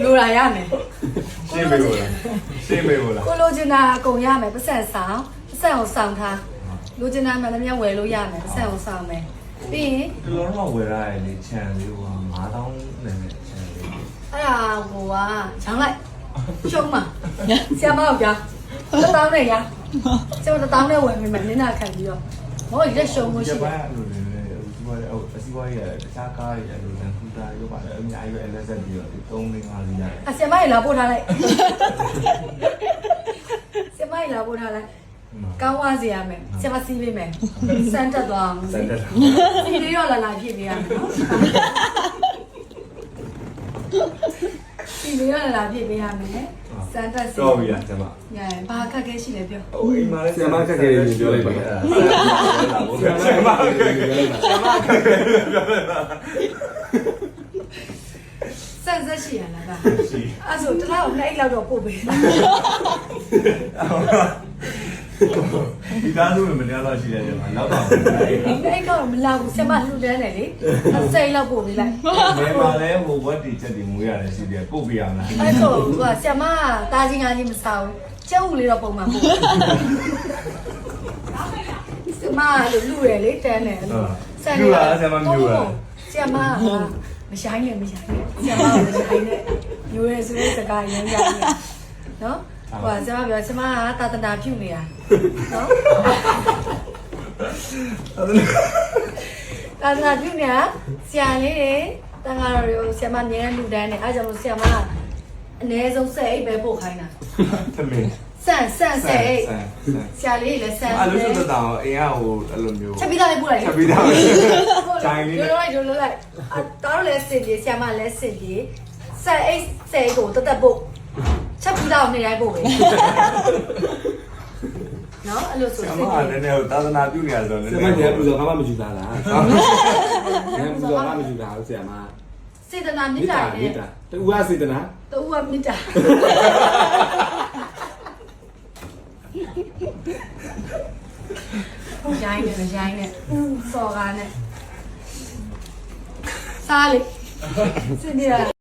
လိုလာရမယ် ရှင်းပေးလို့လားရှင်းပေးလို့လား ကိုလိုချင်တာအကုန်ရမယ်ပတ်စံဆောင်ပတ်စံကိုဆောင်ထားလိုချင်တာမှလည်းဝယ်လို့ရမယ်ပတ်စံကိုဆောင်မယ်ပြီးရင် ဒီလိုတော့ဝယ်ရတယ်လေခြံလေးက9000နဲ့ခြံလေး အဲ့ဒါကိုကရောင်းလိုက်ရှုံးမှာဆရာမကိုပြော1000နဲ့ရဆရာမ1000နဲ့ဝယ်မယ်နင်းနာခံပြီးတော့ဘောဒီလက်ရှုံးမှုရှိတယ် အဲ့လိုလေဒီမှာအစီအပွားကြီးတခြားကားတွေအဲ့လိုလန်ကူတာတွေတော့ပါတယ်အများကြီးပဲအလက်ဆက်ပြီးတော့3 5 5ရတယ် ဆရာမကြီးလာပို့ထားလိုက်ဆရာမကြီးလာပို့ထားလိုက်ကောင်းဝစီရမယ်ဆရာမစီးပေးမယ်စမ်းတက်သွားအောင် စံတက် စီးလေးတော့လာဖြစ်ပေးရမယ်နော်စီးလေးတော့လာဖြစ်ပေးရမယ်စမ်းတက်စီး တော့ပြီလားကျွန်မ ညဘာခက်ခဲရှိလဲပြော ဟိုအိမ်မှာလည်း ဆရာမခက်ခဲတယ်ပြောလိုက်ပါ ဆရာမခက်ခဲတယ်ပြောလိုက်ပါ ဆက်ရှိရလားက ရှိ အဲ့ဆိုတလားကို2လောက်တော့ပို့ပေး ဒီသားစုမများတော့ရှိတယ်ကျွန်မလောက်ပါဘူး 2ကတော့မလာဘူးဆရာမလှူဒန်းတယ်လေ10လောက်ပို့ပေးလိုက် ဒီမှာလည်းဟိုဝတ်တီချက်တီမွေးရတယ်ရှိတယ်ပို့ပြရမလား အဲ့ဆိုဆရာမတာချင်းငါချင်းမစားဘူးကျုပ်လေးတော့ပုံမှန်ပို့ဆရာမလူရလေတန်းတယ်ဆရာမမဆိုင်နဲ့ဆရာမမဆိုင်နဲ့ယူရဲဆိုတဲ့စကားရမ်းကြတယ်နော်ဟိုဆရာမပြောဆရာမကတာတနာပြုတ်နေတာနော်တာတနာပြုတ်နေတာဆရာလေးတွေတန်ဃာတော်တွေဆရာမမြဲလူတန်းနေအားကြောင့်ဆရာမအနည်းဆုံး10အိတ်ပဲပို့ခိုင်းတာ သမင်း ဆန်10အိတ်ဆရာလေးလည်းဆန် အဲ့လိုဆိုတော့အရင်ကဟိုအဲ့လိုမျိုး ချက်ပြီးသားလေးပို့လိုက် ချက်ပြီးသားဂျိုင်းလေး လိုလိုက်လိုလိုက်တားတော့လည်းစင်ပြေဆရာမလည်းစင်ပြေ10အိတ်ကိုတသက်ပို့ချက်ပြီးသားကိုနေတိုင်းပို့ပဲနော်အဲ့လိုဆို ဆရာမကလည်းနည်းသာသနာပြုနေရဆိုတော့ ဆရာမညာပူဇော်ဘာမှမယူတာလားညာပူဇော်ဘာမှမယူတာဟုတ်ဆရာမ စေတနာမြစ်တာနဲ့ တူကစေတနာ တူကမြစ်တာရိုင်းနဲ့ရိုင်းနဲ့စော်ကားနဲ့စားလေစင်ပြေ